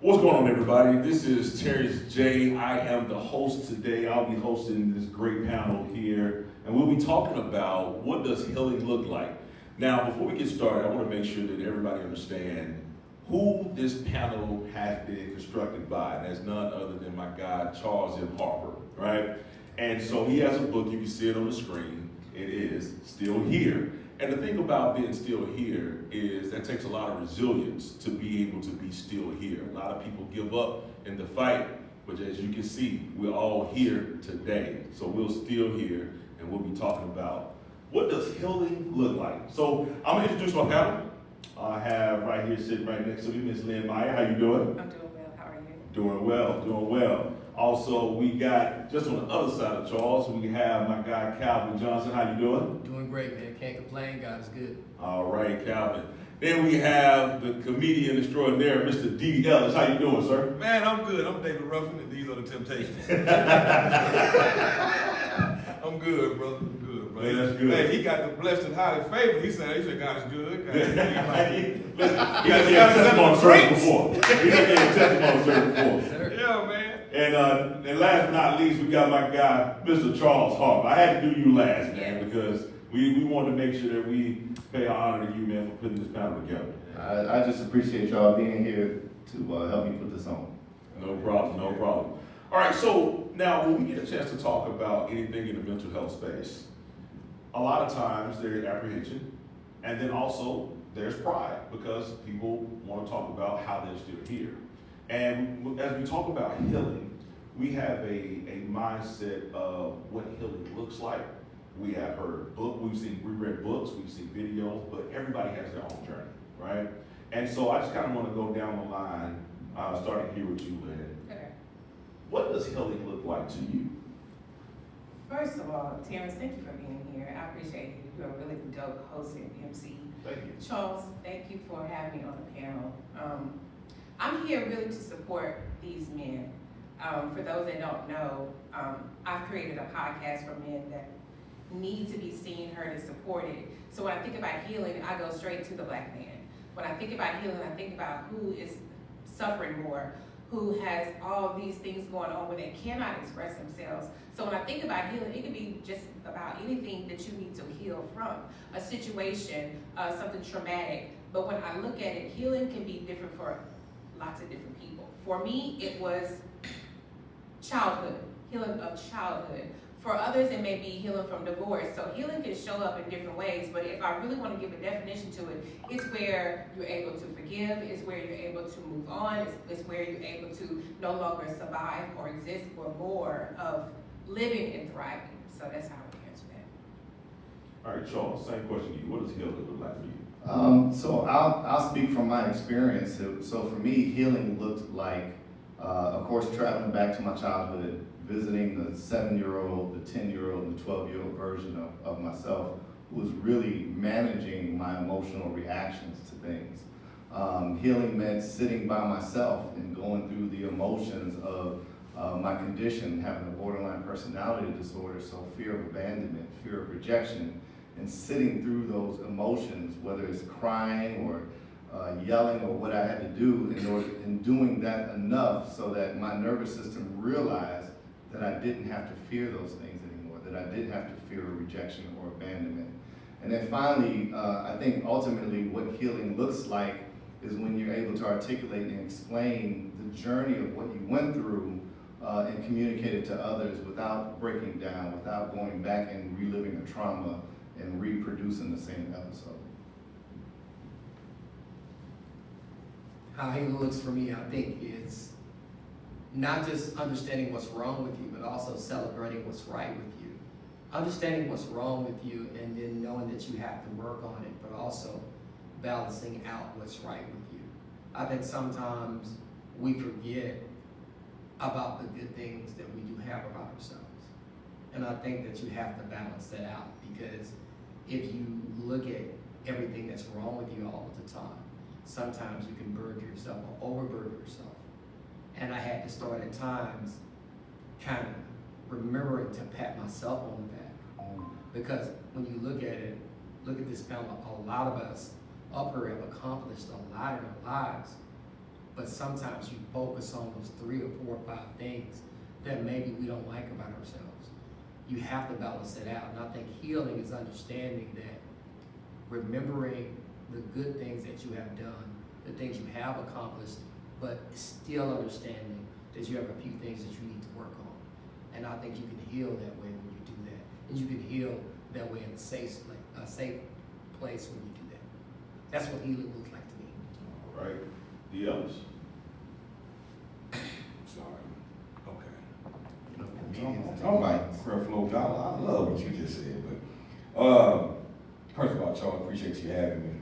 What's going on, everybody? This is Terrence J. I am the host today. I'll be hosting this great panel here, and we'll be talking about what does healing look like. Now, before we get started, I want to make sure that everybody understand who this panel has been constructed by, and that's none other than my guy, Charles M. Harper, right? And so he has a book, you can see it on the screen. It is Still Here. And the thing about being still here is that takes a lot of resilience to be able to be still here. A lot of people give up in the fight, but as you can see, we're all here today. So we're still here, and we'll be talking about what does healing look like. So I'm gonna introduce my panel. I have right here sitting right next to me, Ms. Lynn Meyer. How you doing? I'm doing well. How are you? Doing well, doing well. Also, we got, just on the other side of Charles, we have my guy Calvin Johnson. How you doing? Doing great, man. Can't complain. God is good. All right, Calvin. Then we have the comedian extraordinaire, Mr. D. Ellis. How you doing, sir? Man, I'm good. I'm David Ruffin, and these are the Temptations. I'm good, brother. I'm good, brother. Yeah, that's good. Hey, he got the blessed and highly favored. He said God is good. God is good. Listen, he got a testimony service before. He got a testimony service before. Yeah, man. And last but not least, we got my guy, Mr. Charles Harper. I had to do you last, man, because we wanted to make sure that we pay honor to you, man, for putting this panel together. I just appreciate y'all being here to help me put this on. No problem, no problem. All right, so now when we get a chance to talk about anything in the mental health space, a lot of times there's apprehension, and then also there's pride because people want to talk about how they're still here. And as we talk about healing, we have a mindset of what healing looks like. We have heard we read books, we've seen videos, but everybody has their own journey, right? And so I just kind of want to go down the line, starting here with you, Lynn. Okay. What does healing look like to you? First of all, Terrence, thank you for being here. I appreciate you. You're a really dope host and MC. Thank you. Charles, thank you for having me on the panel. I'm here really to support these men. For those that don't know, I've created a podcast for men that need to be seen, heard, and supported. So when I think about healing, I go straight to the Black man. When I think about healing, I think about who is suffering more, who has all these things going on where they cannot express themselves. So when I think about healing, it can be just about anything that you need to heal from, a situation, something traumatic. But when I look at it, healing can be different for lots of different people. For me, it was childhood, healing of childhood. For others, it may be healing from divorce. So healing can show up in different ways, but if I really want to give a definition to it, it's where you're able to forgive, it's where you're able to move on, it's where you're able to no longer survive or exist, or more of living and thriving. So that's how I would answer that. All right, Charles, same question to you. What does healing look like for you? So I'll speak from my experience. So for me, healing looked like, of course, traveling back to my childhood, visiting the 7-year-old, the 10-year-old, and the 12-year-old version of myself who was really managing my emotional reactions to things. Healing meant sitting by myself and going through the emotions of my condition, having a borderline personality disorder, so fear of abandonment, fear of rejection, and sitting through those emotions, whether it's crying or yelling or what I had to do in doing that enough so that my nervous system realized that I didn't have to fear those things anymore, that I didn't have to fear rejection or abandonment. And then finally, I think ultimately what healing looks like is when you're able to articulate and explain the journey of what you went through and communicate it to others without breaking down, without going back and reliving the trauma and reproducing the same episode. How healing looks for me, I think, is not just understanding what's wrong with you, but also celebrating what's right with you. Understanding what's wrong with you and then knowing that you have to work on it, but also balancing out what's right with you. I think sometimes we forget about the good things that we do have about ourselves. And I think that you have to balance that out, because if you look at everything that's wrong with you all the time, sometimes you can burden yourself or overburden yourself. And I had to start at times kind of remembering to pat myself on the back. Because when you look at it, look at this panel, a lot of us up here have accomplished a lot in our lives, But sometimes you focus on those 3 or 4 or 5 things that maybe we don't like about ourselves. You have to balance it out. And I think healing is understanding that, remembering the good things that you have done, the things you have accomplished, but still understanding that you have a few things that you need to work on. And I think you can heal that way when you do that. And you can heal that way in a safe place when you do that. That's what healing looks like to me. All right, the others. Sorry. Okay. Comedians. Oh my, Creflo Dollar, I love what you just said, but, first of all, Charles, appreciate you having me.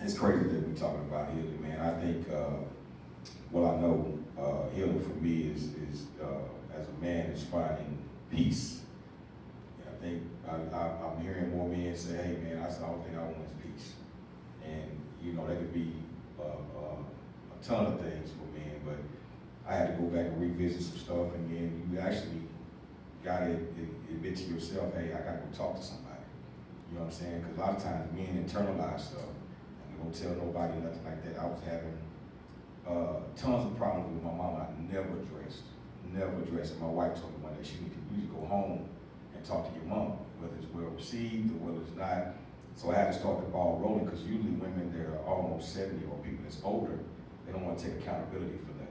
It's crazy that we're talking about healing, man. I think, what I know, healing for me is as a man, is finding peace. And I think I'm hearing more men say, hey man, that's the only thing I want is peace. And, you know, that could be a ton of things for men, but I had to go back and revisit some stuff, and then you actually got to admit to yourself, hey, I got to go talk to somebody. You know what I'm saying? Because a lot of times men internalize stuff, and we don't tell nobody nothing like that. I was having tons of problems with my mom. I never addressed. And my wife told me one day, you need to go home and talk to your mom, whether it's well received or whether it's not. So I had to start the ball rolling, because usually women that are almost 70 or people that's older, they don't want to take accountability for that.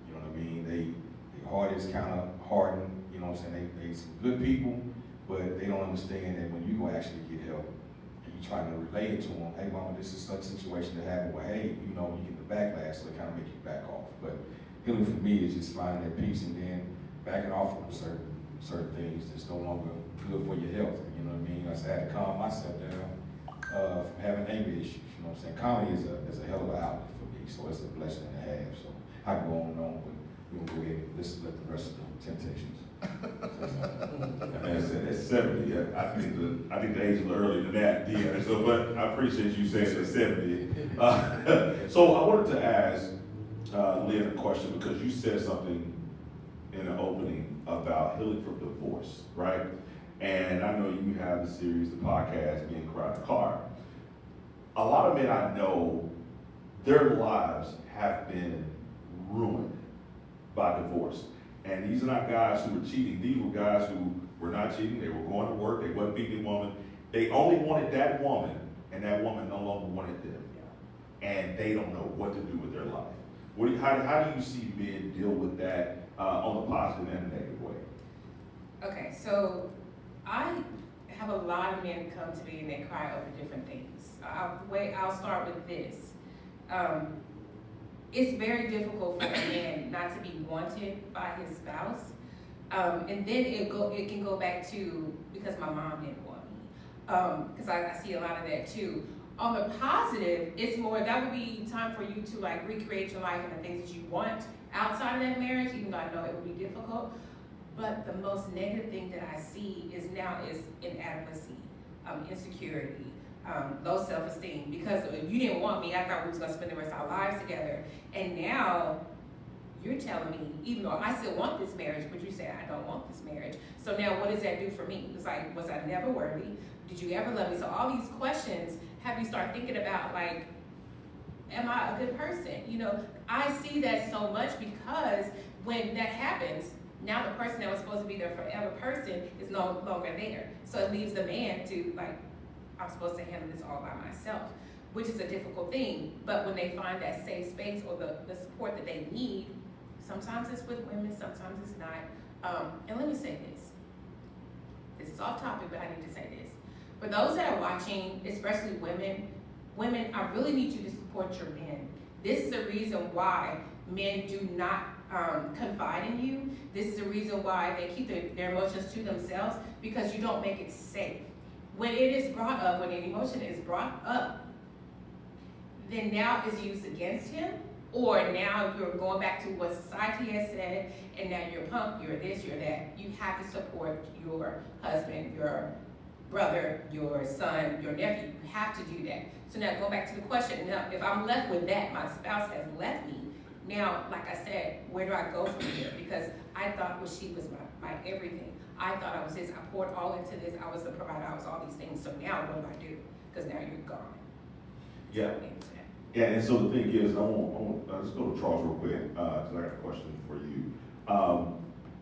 You know what I mean? Their heart is kind of hardened. You know what I'm saying? They some good people, but they don't understand that when you go actually get help, and you trying to relay it to them, hey mama, this is such a situation that happened, well hey, you know, you get the backlash, so it kind of make you back off. But healing for me is just finding that peace and then backing off from certain things that's no longer good for your health. You know what I mean? I had to calm myself down from having anger issues. You know what I'm saying? Comedy is a hell of an outlet for me, so it's a blessing and a half. So I can go on and on, but we're gonna go ahead and listen to the rest of the Temptations. Man, it's 70. I think the age is a little earlier than that. Yeah. So, but I appreciate you saying it's 70. So I wanted to ask Lynn a question, because you said something in the opening about healing from divorce, right? And I know you have the series, the podcast, Being Cry in the Car. A lot of men I know, their lives have been ruined by divorce. And these are not guys who were cheating. These were guys who were not cheating. They were going to work. They wasn't beating a woman. They only wanted that woman, and that woman no longer wanted them. And they don't know what to do with their life. How do you see men deal with that on the positive and negative way? Okay, so I have a lot of men come to me and they cry over different things. I'll start with this. It's very difficult for a man not to be wanted by his spouse. And then it can go back to, because my mom didn't want me. Because I see a lot of that too. On the positive, it's more, that would be time for you to like recreate your life and the things that you want outside of that marriage, even though I know it would be difficult. But the most negative thing that I see is inadequacy, insecurity, low self-esteem. Because you didn't want me, I thought we was gonna spend the rest of our lives together. And now you're telling me, even though I still want this marriage, but you say I don't want this marriage. So now what does that do for me? It's like, was I never worthy? Did you ever love me? So all these questions have you start thinking about, like, am I a good person? You know, I see that so much, because when that happens, now the person that was supposed to be their forever person is no longer there. So it leaves the man to, like, I'm supposed to handle this all by myself, which is a difficult thing. But when they find that safe space or the support that they need, sometimes it's with women, sometimes it's not. And let me say this. This is off topic, but I need to say this. For those that are watching, especially women, I really need you to support your men. This is the reason why men do not confide in you. This is the reason why they keep their emotions to themselves, because you don't make it safe. When it is brought up, when an emotion is brought up, then now it's used against him, or now you're going back to what society has said, and now you're punk, you're this, you're that. You have to support your husband, your brother, your son, your nephew. You have to do that. So now go back to the question. Now, if I'm left with that, my spouse has left me. Now, like I said, where do I go from here? Because I thought she was my everything. I thought I was this. I poured all into this. I was the provider. I was all these things. So now what do I do? Because now you're gone. Yeah. Yeah, and so the thing is, let's go to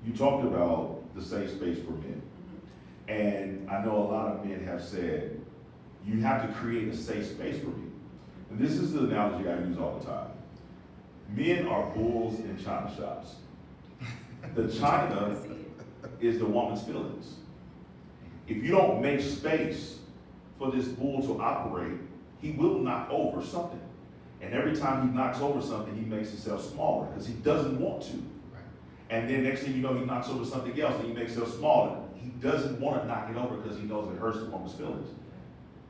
You talked about the safe space for men. And I know a lot of men have said, you have to create a safe space for me. And this is the analogy I use all the time. Men are bulls in china shops. The china is the woman's feelings. If you don't make space for this bull to operate, he will knock over something. And every time he knocks over something, he makes himself smaller because he doesn't want to. Right. And then next thing you know, he knocks over something else and he makes himself smaller. He doesn't want to knock it over because he knows it hurts the woman's feelings.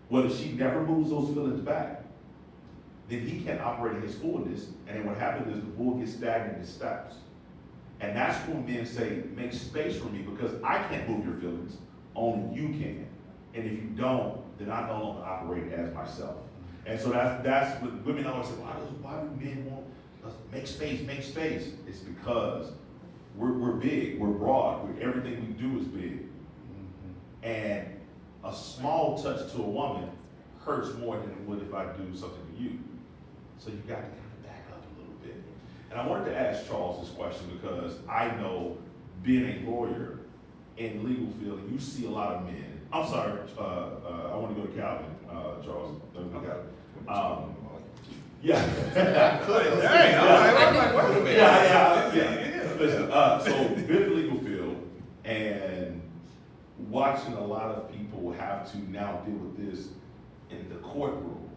Well, if she never moves those feelings back, then he can't operate in his fullness. And then what happens is the bull gets stagnant and stops. And that's when men say, make space for me because I can't move your feelings. Only you can. And if you don't, then I no longer operate as myself. And so that's what women always say, why do men want us make space, make space? It's because we're big, we're broad, everything we do is big. And a small touch to a woman hurts more than it would if I do something to you. So you got to kind of back up a little bit. And I wanted to ask Charles this question because I know being a lawyer in legal field, you see a lot of men. I'm sorry, I want to go to Calvin, Charles. Yeah. Dang, I'm like, wait a minute. Yeah. Listen, so been in the legal field and watching a lot of people have to now deal with this in the courtroom.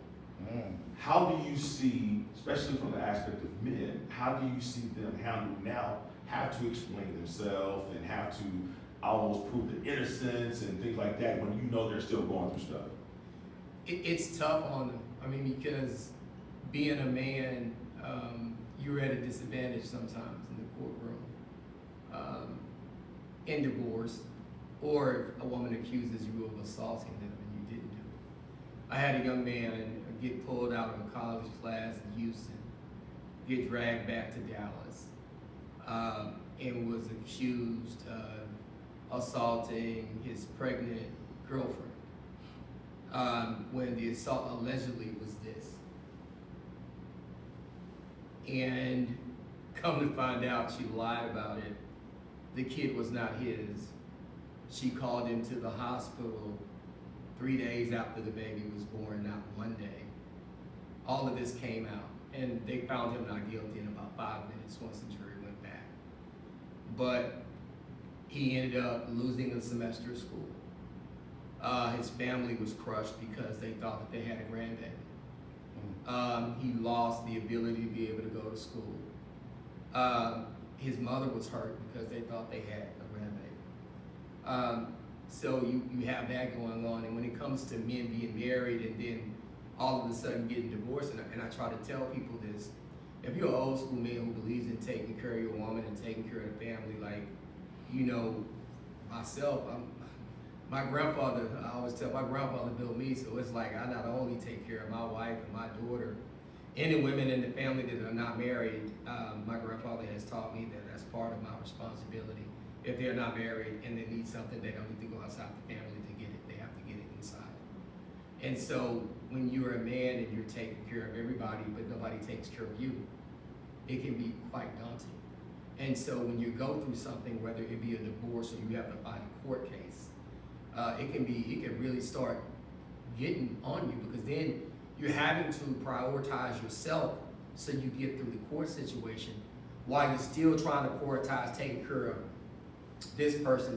How do you see, especially from the aspect of men, how do you see them handle now, have to explain themselves and have to almost prove their innocence and things like that when you know they're still going through stuff? It's tough on them. I mean, because being a man, you're at a disadvantage sometimes in the courtroom, in divorce, or if a woman accuses you of assaulting them and you didn't do it. I had a young man get pulled out of a college class in Houston, get dragged back to Dallas, and was accused of assaulting his pregnant girlfriend. When the assault allegedly was this. And come to find out she lied about it. The kid was not his. She called him to the hospital 3 days after the baby was born, not one day. All of this came out, and they found him not guilty in about 5 minutes once the jury went back. But he ended up losing a semester of school. His family was crushed because they thought that they had a grandbaby. He lost the ability to be able to go to school. His mother was hurt because they thought they had a grandbaby. So you have that going on, and when it comes to men being married and then all of a sudden getting divorced, and I try to tell people this, if you're an old school man who believes in taking care of your woman and taking care of the family, like, you know, myself, my grandfather, I always tell, my grandfather built me, so it's like I not only take care of my wife and my daughter, any women in the family that are not married, my grandfather has taught me that that's part of my responsibility. If they're not married and they need something, they don't need to go outside the family to get it, they have to get it inside. And so when you're a man and you're taking care of everybody, but nobody takes care of you, it can be quite daunting. And so when you go through something, whether it be a divorce or you have to fight a court case, it can really start getting on you, because then you're having to prioritize yourself so you get through the court situation while you're still trying to prioritize taking care of this person,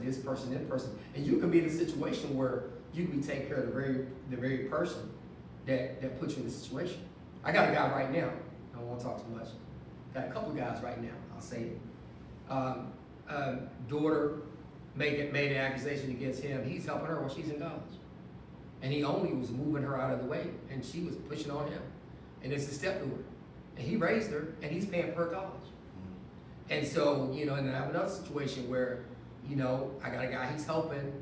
and you can be in a situation where you can be taking care of the very person that put you in the situation. I got a guy right now. I don't want to talk too much. Got a couple of guys right now. I'll say it. Daughter made an accusation against him. He's helping her while she's in college. And he only was moving her out of the way, and she was pushing on him. And it's his stepdaughter. And he raised her, and he's paying for her college. And so, you know, and I have another situation where, you know, I got a guy, he's helping,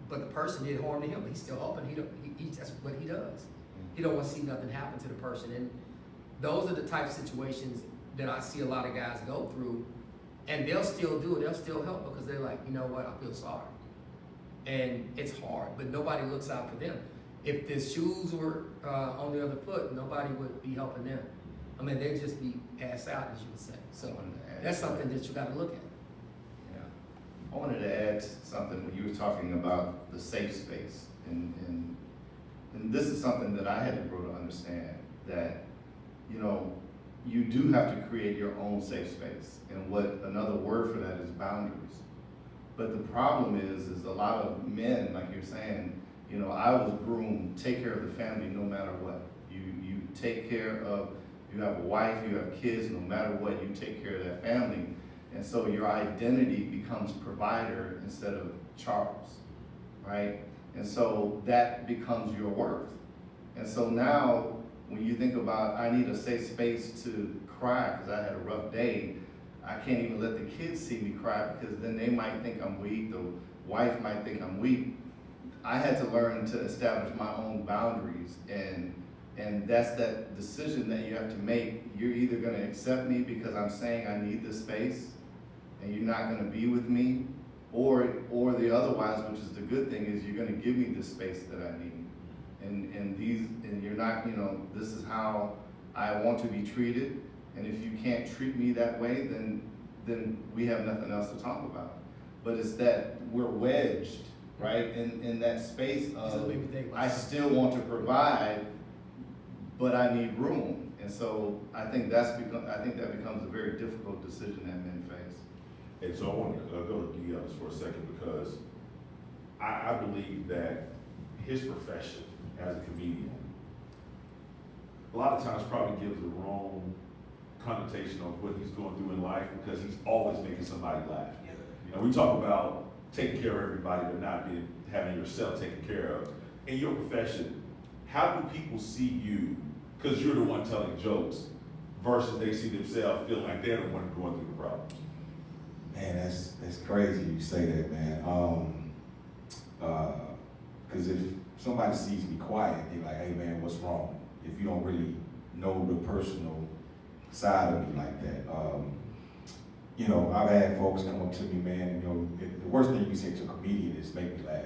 but the person did harm to him, but he's still helping. That's what he does. He don't want to see nothing happen to the person. And those are the type of situations that I see a lot of guys go through, and they'll still do it, they'll still help, because they're like, you know what, I feel sorry. And it's hard, but nobody looks out for them. If the shoes were on the other foot, nobody would be helping them. I mean, they'd just be passed out, as you would say. So wanted to add that's to that. something that you gotta look at. Yeah. I wanted to add something when you were talking about the safe space. And this is something that I had to grow to understand, that, you know, you do have to create your own safe space. And what another word for that is boundaries. But the problem is a lot of men, like you're saying, you know, I was groomed, take care of the family no matter what. You take care of, you have a wife, you have kids, no matter what, you take care of that family. And so your identity becomes provider instead of Charles, right? And so that becomes your worth. And so now, when you think about, I need a safe space to cry because I had a rough day, I can't even let the kids see me cry because then they might think I'm weak, the wife might think I'm weak. I had to learn to establish my own boundaries, and that's that decision that you have to make. You're either gonna accept me because I'm saying I need this space, and you're not gonna be with me, or the otherwise, which is the good thing, is you're gonna give me the space that I need. And you're not, you know, this is how I want to be treated, and if you can't treat me that way, then we have nothing else to talk about. But it's that we're wedged, right, in that space of, I still want to provide, but I need room. And so I think that becomes a very difficult decision that men face. And so I want to go to Dion for a second, because I believe that his profession as a comedian, a lot of times probably gives the wrong connotation of what he's going through in life, because he's always making somebody laugh. You know, we talk about taking care of everybody, but not having yourself taken care of. In your profession, how do people see you, because you're the one telling jokes, versus they see themselves feeling like they're the one going through the problem? Man, that's crazy you say that, man. Because if somebody sees me quiet, they're like, hey man, what's wrong? If you don't really know the personal side of me like that. You know, I've had folks come up to me, man, you know, the worst thing you can say to a comedian is make me laugh.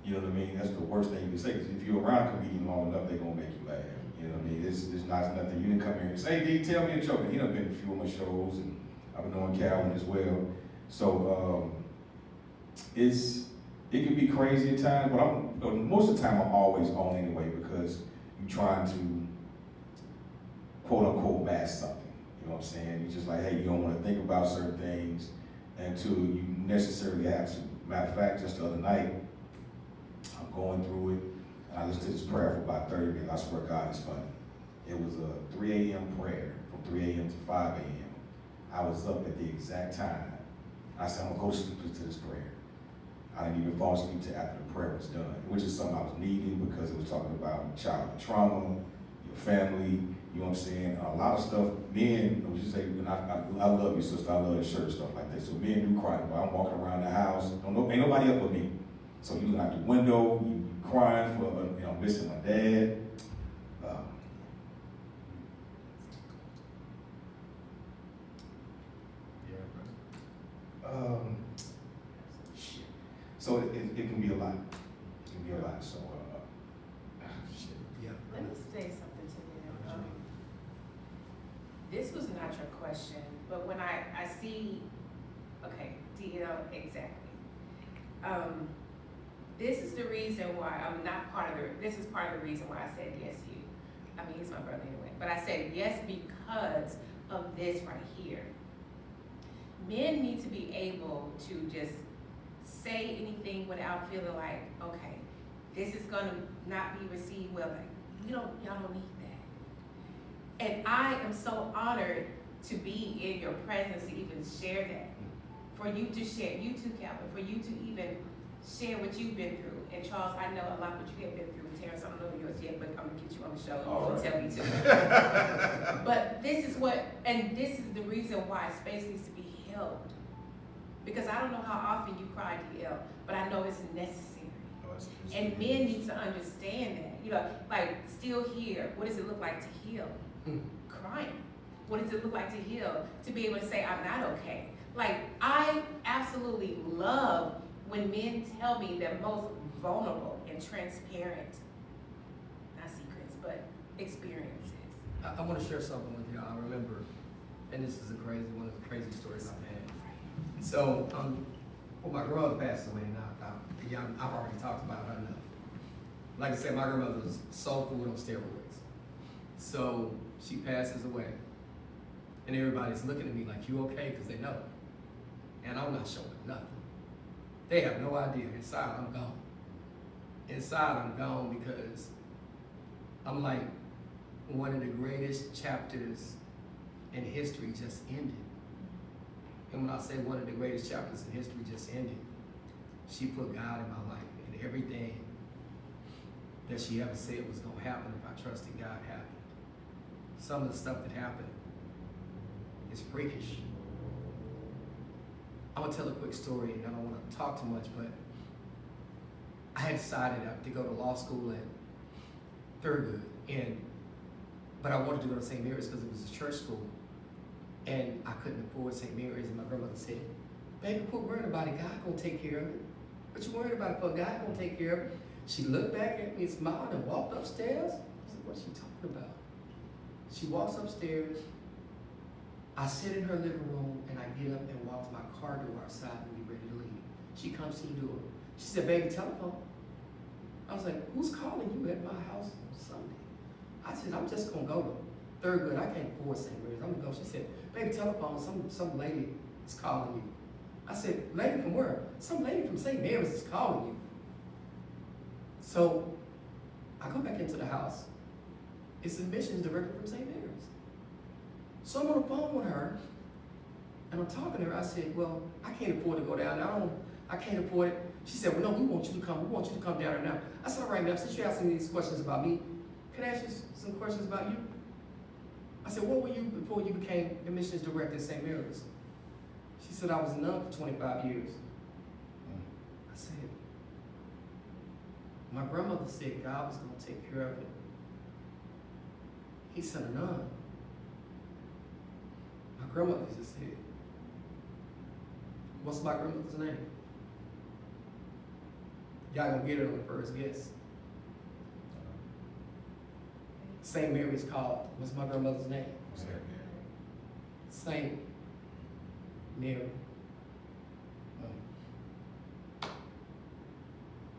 You know what I mean? That's the worst thing you can say, because if you're around a comedian long enough, they're gonna make you laugh. You know what I mean? It's not nothing. You didn't come here and say, hey, D, tell me a joke. And he done been to a few of my shows, and I've been on Calvin as well. So it can be crazy at times, but most of the time I'm always on anyway, because you're trying to quote unquote mask something. You know what I'm saying? You're just like, hey, you don't want to think about certain things until you necessarily have to. Matter of fact, just the other night, I'm going through it, and I listened to this prayer for about 30 minutes. I swear God is funny. It was a 3 a.m. prayer, from 3 a.m. to 5 a.m. I was up at the exact time. I said, I'm gonna go sleep to this prayer. I didn't even fall asleep until after the prayer was done, which is something I was needing, because it was talking about childhood trauma, your family, you know what I'm saying? A lot of stuff, men, I would just say, and I love you, sister, I love the shirt, stuff like that. So men do cry, but I'm walking around the house, ain't nobody up with me. So you look out the window, you crying for, you know, missing my dad. Shit. So it can be a lot. It can be a lot. So shit. Yeah. Let me say something to you. This was not your question, but when I see, okay, DL, exactly. This is the reason why I'm not part of this is part of the reason why I said yes to you. I mean, he's my brother anyway, but I said yes because of this right here. Men need to be able to just say anything without feeling like, okay, this is gonna not be received well. Like, y'all don't need that. And I am so honored to be in your presence to even share that. For you to share, you too, Calvin, for you to even share what you've been through. And Charles, I know a lot what you have been through. Terrence, I don't know yours yet, but I'm gonna get you on the show. All You'll right. tell me too. But this is this is the reason why space needs to be held. Because I don't know how often you cry, DL, but I know it's necessary. And men need to understand that. You know, like, still here, what does it look like to heal? Crying. What does it look like to heal? To be able to say, I'm not okay. Like, I absolutely love when men tell me their most vulnerable and transparent, not secrets, but experiences. I want to share something with y'all. I remember, and this is one of the crazy stories I've had. So, well, my grandmother passed away, and I've already talked about her enough. Like I said, my grandmother was soul food on steroids. So she passes away, and everybody's looking at me like, "You okay?" Because they know, and I'm not showing nothing. They have no idea. Inside, I'm gone. Inside, I'm gone because I'm like, one of the greatest chapters in history just ended. And when I say one of the greatest chapters in history just ended, she put God in my life, and everything that she ever said was gonna happen if I trusted God happened. Some of the stuff that happened is freakish. I'm gonna tell a quick story, and I don't wanna talk too much, but I had decided to go to law school at Thurgood, but I wanted to go to St. Mary's because it was a church school, and I couldn't afford St. Mary's, and my grandmother said, "Baby, quit worrying about it, God gonna take care of it. What you worried about it for? God gonna take care of it." She looked back at me, smiled, and walked upstairs. I said, "What's she talking about?" She walks upstairs. I sit in her living room, and I get up and walk to my car door outside and be ready to leave. She comes to the door. She said, "Baby, telephone." I was like, "Who's calling you at my house on Sunday?" I said, "I'm just gonna go to Thurgood. I can't afford St. Mary's. I'm gonna go." She said, "Baby, telephone. Some lady is calling you." I said, "Lady from where?" "Some lady from St. Mary's is calling you." So I go back into the house. It's the admissions director from St. Mary's. So I'm on the phone with her, and I'm talking to her. I said, "Well, I can't afford to go down there. I can't afford it." She said, "Well, no, we want you to come. We want you to come down there now." I said, "All right, ma'am, since you're asking me these questions about me, can I ask you some questions about you?" I said, "What were you before you became admissions director at St. Mary's?" She said, "I was a nun for 25 years. I said, "My grandmother said God was going to take care of it. He sent a nun." My grandmother just said, "What's my grandmother's name?" Y'all gonna get it on the first guess. St. Mary's called. What's my grandmother's name? St. Mary.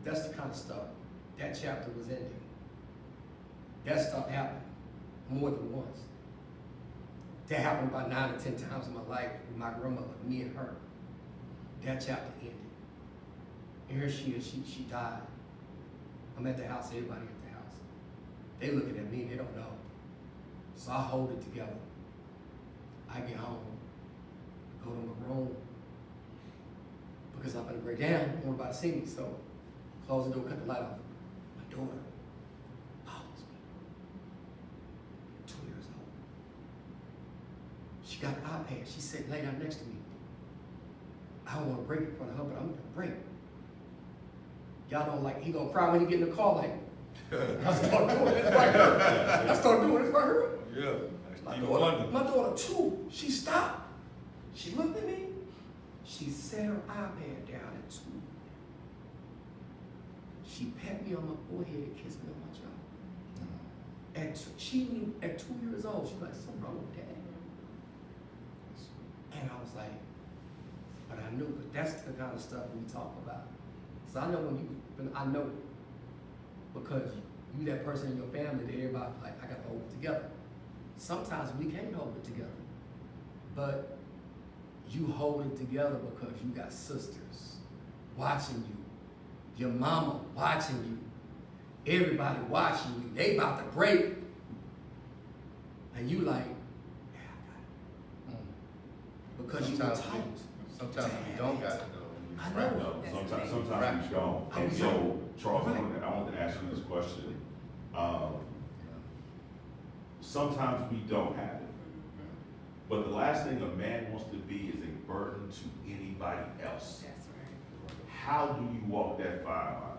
That's the kind of stuff. That chapter was ending. That stuff happened more than once. That happened about 9 or 10 times in my life with my grandmother, me and her. That chapter ended. And here she is, she died. I'm at the house, everybody at the house. They looking at me, they don't know. So I hold it together. I get home, I go to my room, because I'm gonna break down, nobody see me, so close the door, cut the light off. My daughter follows me. 2 years old. She got an iPad, she sat lay down next to me. I don't wanna break in front of her, but I'm gonna break. Y'all don't like, he gonna cry when he get in the car like, I start doing this right here. I start doing this right here. Yeah. My daughter too, she stopped. She looked at me. She set her iPad down at 2. She pat me on my forehead and kissed me on my jaw. She knew at 2 years old, she was like, "Something wrong with Daddy." And I was like, but I knew, but that's the kind of stuff we talk about. So I know I know, because you that person in your family that everybody like, I gotta hold it together. Sometimes we can't hold it together, but you hold it together because you got sisters watching you, your mama watching you, everybody watching you. They about to break, and you like, yeah, I got it. Because you were tight. Sometimes we don't got to go. I know. No, sometimes you don't. And so, Charles, I wanted to ask you this question. Sometimes we don't have it. But the last thing a man wants to be is a burden to anybody else. That's right. How do you walk that fine line?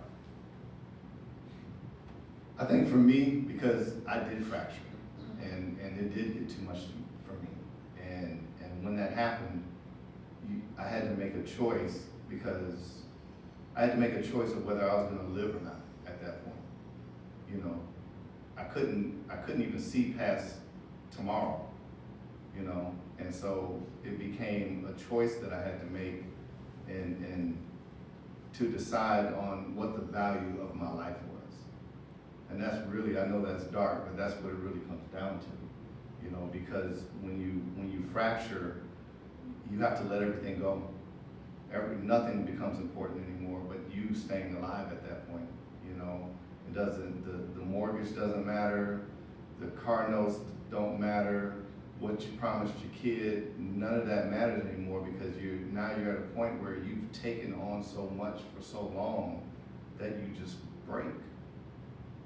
I think for me, because I did fracture, and it did get too much for me. And when that happened, I had to make a choice, because I had to make a choice of whether I was gonna live or not at that point. You know, I couldn't even see past tomorrow, you know? And so it became a choice that I had to make and to decide on what the value of my life was. And that's really, I know that's dark, but that's what it really comes down to, you know, because when you fracture, you have to let everything go. Nothing becomes important anymore but you staying alive at that point, you know. It doesn't, the mortgage doesn't matter, the car notes don't matter, what you promised your kid, none of that matters anymore because now you're at a point where you've taken on so much for so long that you just break,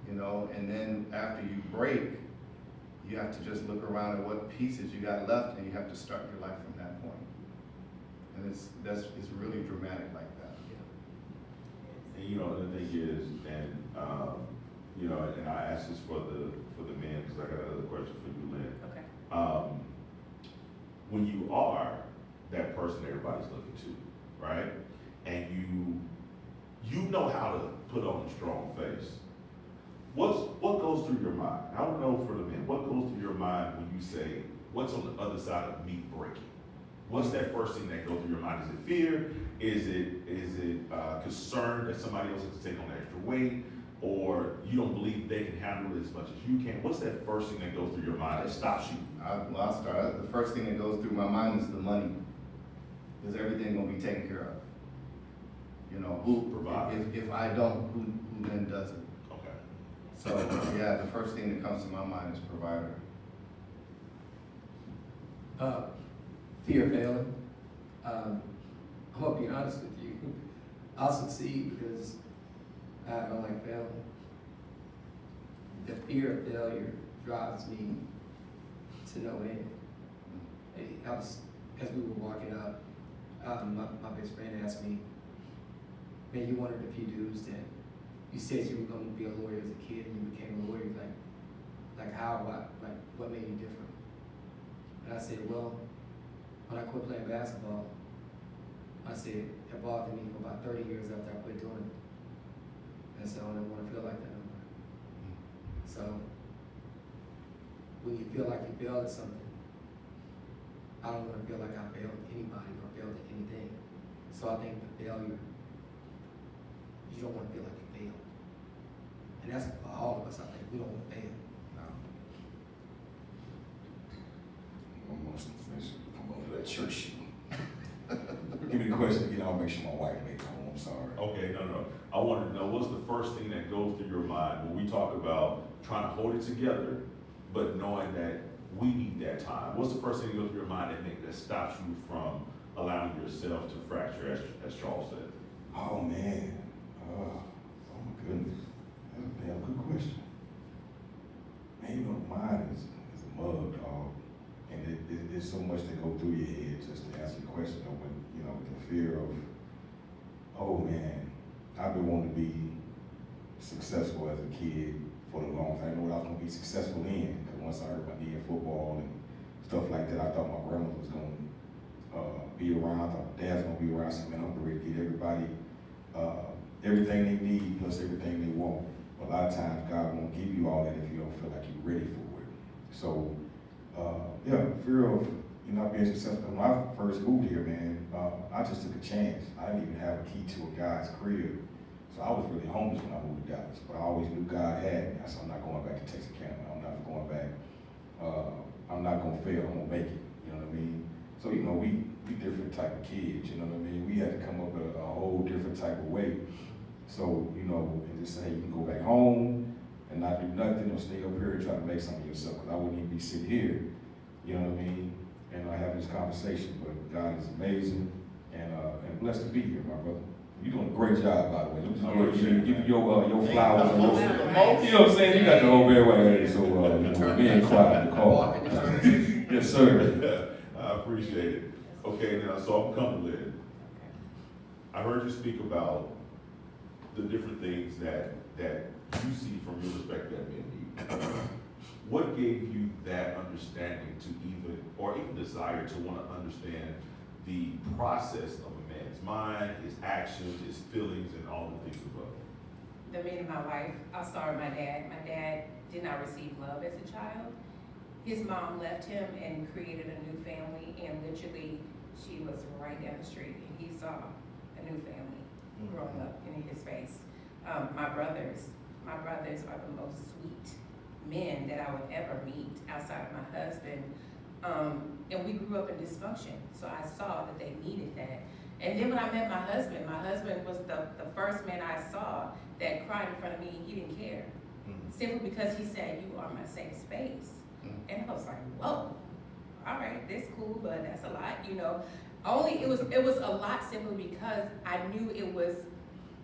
you know. And then after you break, you have to just look around at what pieces you got left and you have to start your life from that point. And it's really dramatic like that. And you know, the thing is, and you know, and I ask this for the men because I got another question for you, Lynn. Okay. When you are that person everybody's looking to, right? And you know how to put on a strong face. What goes through your mind? I don't know for the men. What goes through your mind when you say, "What's on the other side of me breaking"? What's that first thing that goes through your mind? Is it fear? Is it concern that somebody else has to take on extra weight? Or you don't believe they can handle it as much as you can? What's that first thing that goes through your mind that stops you? I'll start. The first thing that goes through my mind is the money. Is everything gonna be taken care of? You know, who Provide. if I don't, who then does it? Okay. So yeah, the first thing that comes to my mind is provider. Fear of failing. I'm gonna be honest with you. I'll succeed because I don't like failing. The fear of failure drives me to no end. As we were walking up, my best friend asked me, "Man, you one of the few dudes that you said you were going to be a lawyer as a kid and you became a lawyer. Like how? What made you different?" And I said, "Well, when I quit playing basketball, I said it bothered me for about 30 years after I quit doing it. And so I don't want to feel like that no more. So when you feel like you failed at something, I don't want to feel like I failed anybody or failed at anything. So I think the failure, you don't want to feel like you failed. And that's for all of us, I think. We don't want to fail. Almost come over to that church shoe. Give me the question again, I'll make sure my wife makes it home, I'm sorry. Okay, no. I want to know, what's the first thing that goes through your mind when we talk about trying to hold it together, but knowing that we need that time? What's the first thing that goes through your mind that stops you from allowing yourself to fracture, as Charles said? Oh man, oh my goodness, that's a damn good question. Man, you know, mine is a mug, dog. And there's so much that go through your head just to answer the question of when, you know, the fear of, oh man, I've been wanting to be successful as a kid for the long time. I know what I was going to be successful in, because once I hurt my knee in football and stuff like that, I thought my grandmother was going to be around. I thought my dad's going to be around. So, man, I'm ready to get everybody everything they need plus everything they want. But a lot of times, God won't give you all that if you don't feel like you're ready for it. So, fear of not being successful. When I first moved here, man, I just took a chance. I didn't even have a key to a guy's crib. So I was really homeless when I moved to Dallas. But I always knew God had me. I said, I'm not going back to Texarkana. I'm not going back. I'm not going to fail. I'm going to make it. You know what I mean? So, you know, we different type of kids. You know what I mean? We had to come up with a whole different type of way. So, you know, and just say, hey, you can go back home and not do nothing or stay up here and try to make something of yourself. Because I wouldn't even be sitting here. You know what I mean? And having this conversation, but God is amazing and blessed to be here, my brother. You're doing a great job, by the way. Let me just give you your flowers. You know what I'm saying? You got the whole bed right here, so being quiet, the call. Yes, sir. I appreciate it. Okay, now, so I'm coming, Lynn. I heard you speak about the different things that you see from your perspective that men need. What gave you that understanding to even desire to want to understand the process of a man's mind, his actions, his feelings, and all the things above? Me and my wife, I'll start with my dad. My dad did not receive love as a child. his mom left him and created a new family, and literally, she was right down the street, and he saw a new family growing up in his face. My brothers are the most sweet men that I would ever meet outside of my husband. And we grew up in dysfunction, so I saw that they needed that. And then when I met my husband was the first man I saw that cried in front of me, and he didn't care. Simply because he said, "You are my safe space." And I was like, whoa, all right, that's cool, but that's a lot, you know. It was a lot simply because I knew it was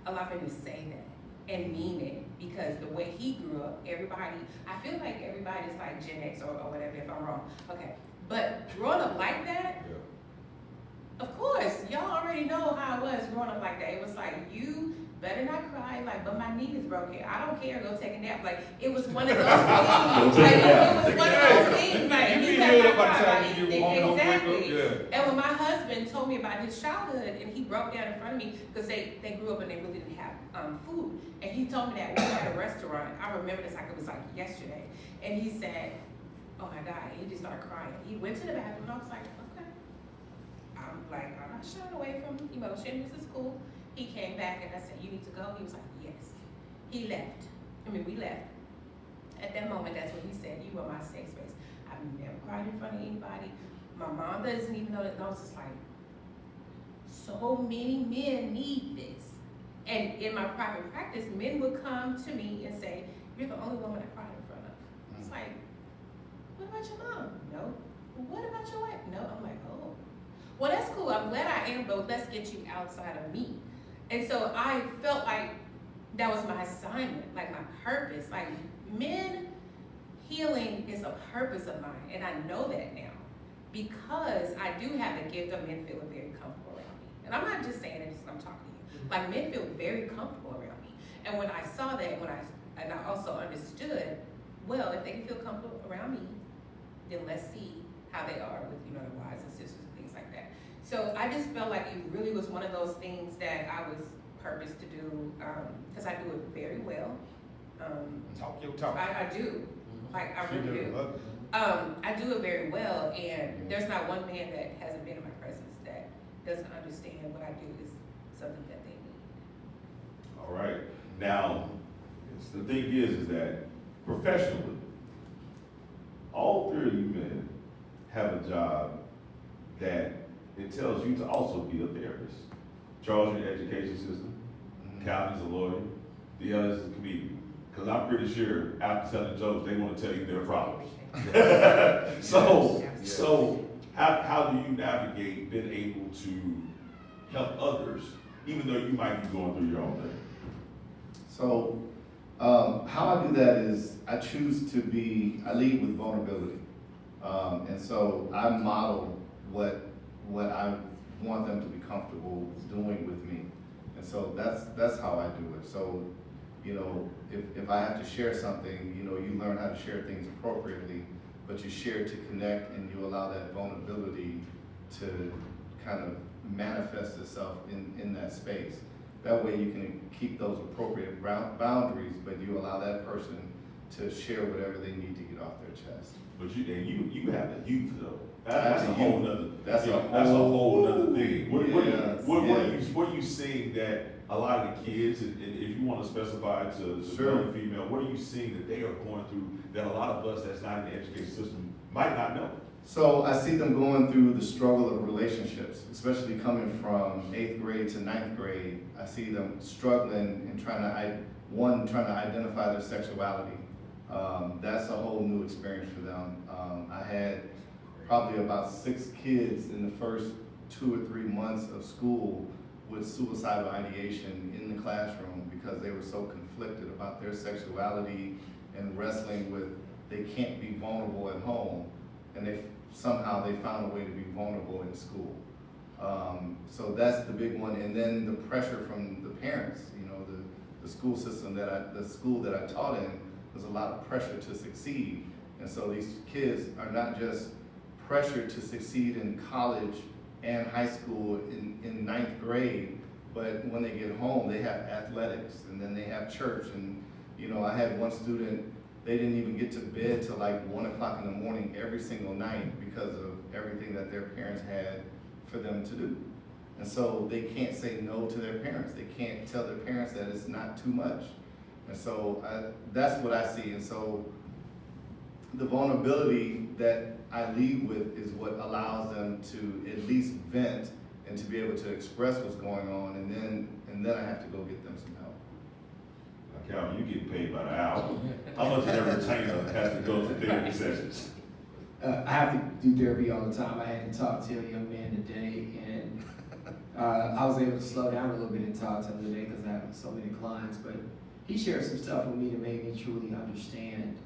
a lot for him to say that and mean it, because the way he grew up, I feel like everybody's like Gen X or whatever, if I'm wrong. Okay, but growing up like that, of course, y'all already know how it was growing up like that. It was like, you better not cry, like, but my knee is broken. I don't care, go take a nap. Like, it was one of those things. Like, it was one of those things. Like, You you be better healed not up by the cry. time you get home, don't wake up, Exactly. yeah. And when my husband told me about his childhood, and he broke down in front of me, because they grew up and they really didn't have food. And he told me that we were at a restaurant. I remember this like it was like yesterday. And he said, oh my God, he just started crying. He went to the bathroom, and I was like, okay. I'm not shying away from emotion. This is cool. He came back and I said, you need to go? He was like, yes. He left. We left. At that moment, that's when he said, you are my safe space. I've never cried in front of anybody. My mom doesn't even know that. I was just like, so many men need this. And in my private practice, men would come to me and say, you're the only woman I cried in front of. It's like, what about your mom? No. What about your wife? No. I'm like, oh. Well, that's cool. I'm glad I am, but let's get you outside of me. And so I felt like that was my assignment, like my purpose. Like, men healing is a purpose of mine, and I know that now because I do have the gift of men feeling very comfortable around me. And I'm not just saying it because I'm talking to you. Like, men feel very comfortable around me. And when I saw that, and I also understood, well, if they can feel comfortable around me, then let's see how they are with, their wives and sisters and things like that. So I just felt like it really was one of those things that I was purposed to do, because I do it very well. Talk your talk. I do, like I She really do. do. I do it very well, and there's not one man that hasn't been in my presence that doesn't understand what I do is something that they need. All right. Now, the thing is that professionally, all three of you men have a job that it tells you to also be a therapist. Charles, your education system. Calvin's a lawyer. The others is a comedian. Because I'm pretty sure after telling jokes, they want to tell you their problems. So how do you navigate being able to help others, even though you might be going through your own thing? So, how I do that is I lead with vulnerability. And so I model what I want them to be comfortable doing with me. And so that's how I do it. So, if I have to share something, you learn how to share things appropriately, but you share to connect and you allow that vulnerability to kind of manifest itself in that space. That way you can keep those appropriate boundaries, but you allow that person to share whatever they need to get off their chest. But you have the youth though. I That's have a the whole youth. nother. That's a that's a whole nother thing. Yes, What are you seeing that a lot of the kids, and if you want to specify to Sure. male and female, what are you seeing that they are going through that a lot of us that's not in the education system might not know? So I see them going through the struggle of relationships, especially coming from 8th grade to 9th grade. I see them struggling and trying to identify their sexuality. That's a whole new experience for them. I had probably about 6 kids in the first 2 or 3 months of school with suicidal ideation in the classroom because they were so conflicted about their sexuality and wrestling with they can't be vulnerable at home, and somehow they found a way to be vulnerable in school. So that's the big one, and then the pressure from the parents. The school system the school that I taught in, there's a lot of pressure to succeed, and so these kids are not just pressured to succeed in college and high school in 9th grade, but when they get home, they have athletics, and then they have church, and I had one student they didn't even get to bed till like 1 o'clock in the morning every single night because of everything that their parents had for them to do. And so they can't say no to their parents. They can't tell their parents that it's not too much. And so that's what I see. And so the vulnerability that I lead with is what allows them to at least vent and to be able to express what's going on, and then I have to go get them some help. Now, Calvin, you get paid by the hour. How much of that retainer has to go to therapy sessions? I have to do therapy all the time. I had to talk to a young man today, and I was able to slow down a little bit and talk to him today because I have so many clients. But he shared some stuff with me to make me truly understand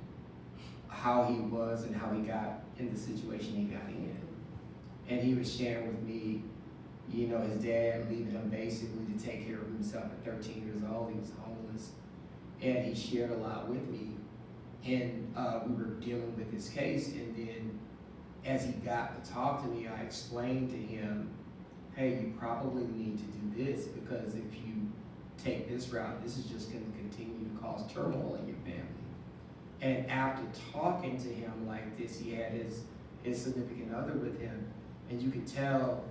how he was and how he got in the situation he got in. And he was sharing with me, you know, his dad leaving him basically to take care of himself at 13 years old. He was homeless. And he shared a lot with me. And we were dealing with his case. And then as he got to talk to me, I explained to him, hey, you probably need to do this because if you take this route, this is just going to continue to cause turmoil in your family. And after talking to him like this, he had his significant other with him. And you could tell,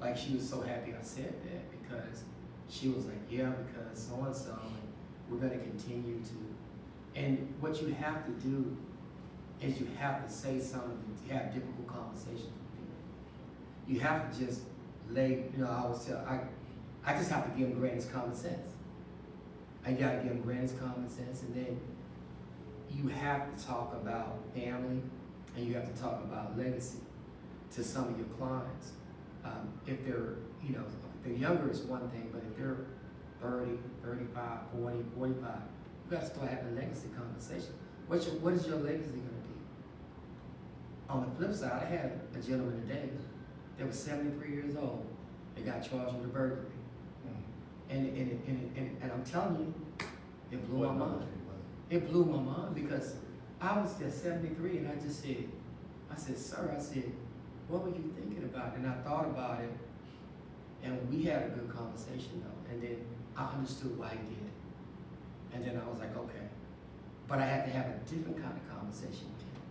like, she was so happy I said that because she was like, yeah, because so-and-so, and we're going to continue to. And what you have to do is you have to say something, to have difficult conversations with people. You have to just lay, you know, I just have to give them greatest common sense. I got to give them greatest common sense, and then you have to talk about family, and you have to talk about legacy to some of your clients. If they're, you know, if they're younger is one thing, but if they're 30, 35, 40, 45, you got to start having a legacy conversation. What is your legacy going to be? On the flip side, I had a gentleman today that was 73 years old. They got charged with a burglary. And I'm telling you, it blew my mind. It blew my mind because I was just 73 and I said, sir, I said, what were you thinking about? And I thought about it, and we had a good conversation though. And then I understood why he did it. And then I was like, okay. But I had to have a different kind of conversation with him.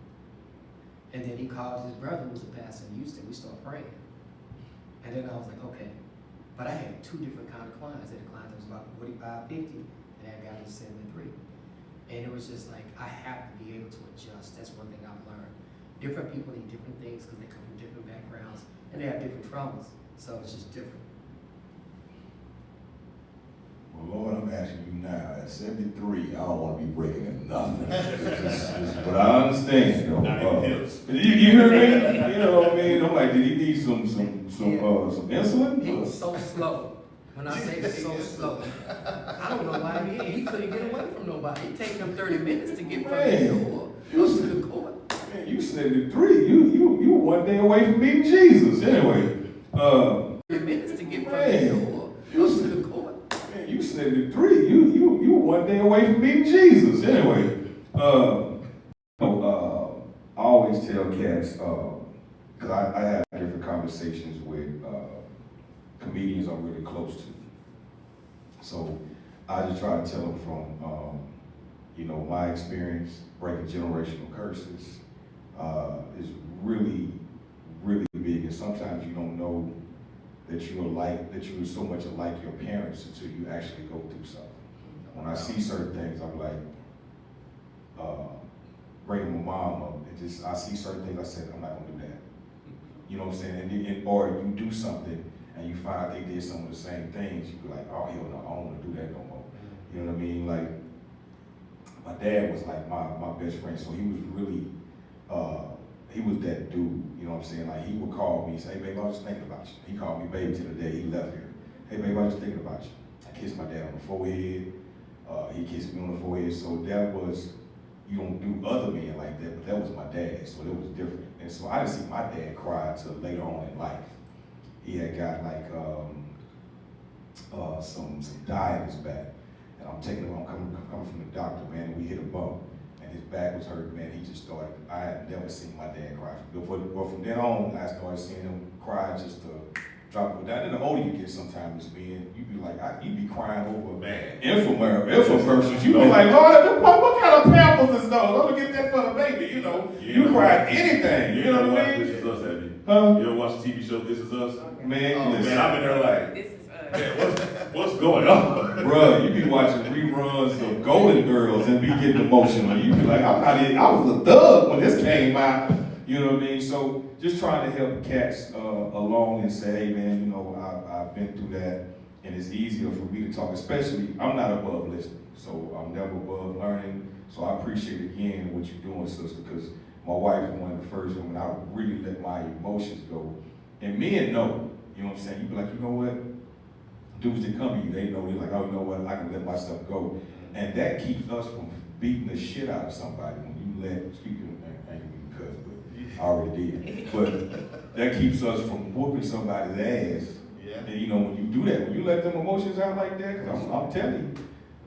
And then he called his brother, who was a pastor in Houston. We started praying. And then I was like, okay. But I had two different kind of clients. I had a client that was about 45, 50, and I had a guy that was 73. And it was just like, I have to be able to adjust. That's one thing I've learned. Different people need different things because they come from different backgrounds and they have different traumas. So it's just different. Well, Lord, I'm asking you now, at 73, I don't want to be breaking nothing. But I understand, though. You hear me? You know what I mean? I'm like, did he need some insulin? He was so slow. When I say so slow, I don't know why he couldn't get away from nobody. It take him 30 minutes to get from the door to the court. Man, you 73. You one day away from meeting Jesus. Anyway, 30 minutes to get from the door to the court. Man, you 73. You one day away from meeting Jesus. Anyway, I always tell cats because I have different conversations with comedians I'm really close to. So I just try to tell them from you know, my experience breaking generational curses is really, really big. And sometimes you don't know that you're so much alike your parents until you actually go through something. When I see certain things, I'm like, bringing my mom up, I see certain things, I said, I'm not gonna do that. You know what I'm saying? Or you do something and you find out they did some of the same things, you be like, oh, hell no, I don't wanna do that no more. You know what I mean? Like, my dad was like my best friend, so he was really, he was that dude, you know what I'm saying? Like, he would call me and say, hey, babe, I was just thinking about you. He called me baby till the day he left here. Hey, babe, I was just thinking about you. I kissed my dad on the forehead. He kissed me on the forehead. So that was, you don't do other men like that, but that was my dad, so it was different. And so I didn't see my dad cry until later on in life. He had got like some dye in his back. And I'm taking him, I'm coming from the doctor, man, and we hit a bump. And his back was hurt, man. He just started, I had never seen my dad cry. But from then on, I started seeing him cry just to drop it down. Then the older you get, sometimes, man, you be like, you be crying over Man. infomercials. You be like, Lord, what kind of pampers is those? I'm gonna get that for the baby. You know, you cry anything. You know what I This mean? Is Us, have you? Huh? You ever watch the TV show This Is Us? Man, Oh, listen. Man, I've been there like, This is us. man, what's going on? Bruh, you be watching reruns of Golden Girls and be getting emotional. You be like, I was a thug when this came out. You know what I mean? So just trying to help cats along and say, hey man, you know, I've been through that, and it's easier for me to talk. Especially, I'm not above listening, so I'm never above learning. So I appreciate again what you're doing, sister, because my wife is one of the first women I really let my emotions go. And men know, you know what I'm saying? You be like, you know what? Dudes that come to you, they know, you're like, oh, you know what, I can let my stuff go. And that keeps us from beating the shit out of somebody when you let, speaking, I ain't even cuss, but I already did. But that keeps us from whooping somebody's ass. Yeah. And you know, when you do that, when you let them emotions out like that, because I'm telling you,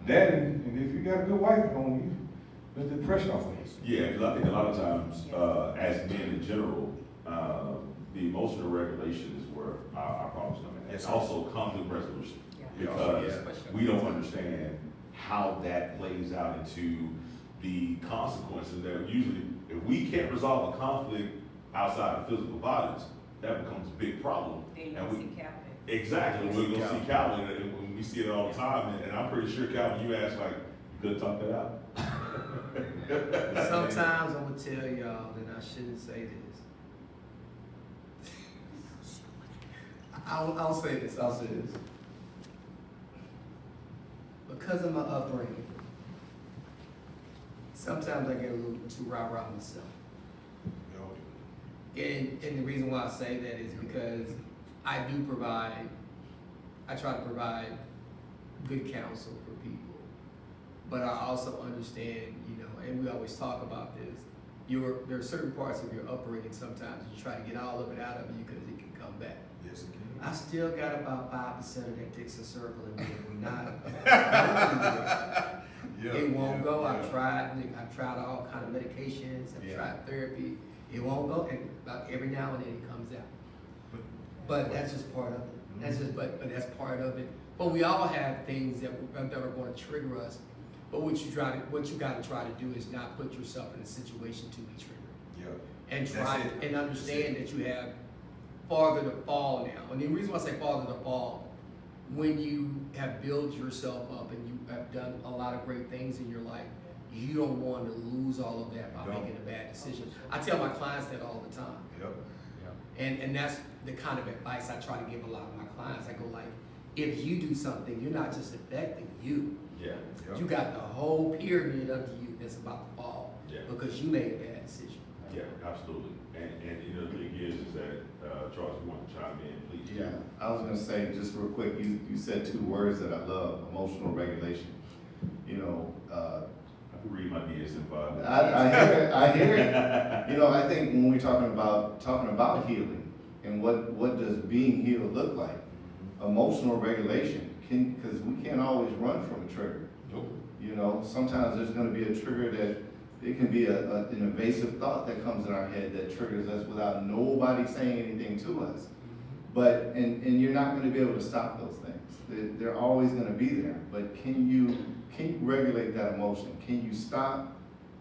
that, and if you got a good wife at home, you let the pressure off of you. Yeah, because I think a lot of times, as men in general, the emotional regulation is where our problems come in. It's also conflict resolution. Because we don't understand how that plays out into the consequences that usually, if we can't resolve a conflict outside of physical violence, that becomes a big problem. Then you And can we- see Calvin. Exactly, we're gonna see Calvin, and we see it all the time, and I'm pretty sure, Calvin, you asked like, you could talk that out? Sometimes I'm gonna tell y'all that I shouldn't say this. I'll say this. Because of my upbringing, sometimes I get a little too rah-rah myself. And the reason why I say that is because I try to provide good counsel for people. But I also understand, you know, and we always talk about this, there are certain parts of your upbringing sometimes you try to get all of it out of you because it can come back. Yes, it can. I still got about 5% of that Dixon circle in me that will not. It won't go. I've tried all kind of medications. I've tried therapy. It won't go, and about every now and then it comes out. But that's just part of it. But that's part of it. But we all have things that are going to trigger us. But what you got to try to do is not put yourself in a situation to be triggered. Yeah. And try and understand that you have farther to fall now. And the reason why I say farther to fall, when you have built yourself up and you have done a lot of great things in your life, you don't want to lose all of that by making a bad decision. I tell my clients that all the time. Yep. And that's the kind of advice I try to give a lot of my clients. I go like, if you do something, you're not just affecting you. Yeah. You got the whole pyramid under you that's about to fall because you made a bad decision. Yeah, absolutely. And you know, the thing is that, Charles, you want to chime in, please? Yeah, I was gonna say, just real quick, you said two words that I love, emotional regulation. You know, I can read my DSM-5. I hear it. You know, I think when we're talking about healing and what does being healed look like, emotional regulation because we can't always run from a trigger. Nope. You know, sometimes there's going to be a trigger that it can be an invasive thought that comes in our head that triggers us without nobody saying anything to us. But and you're not going to be able to stop those things. They're always going to be there. But can you regulate that emotion? Can you stop?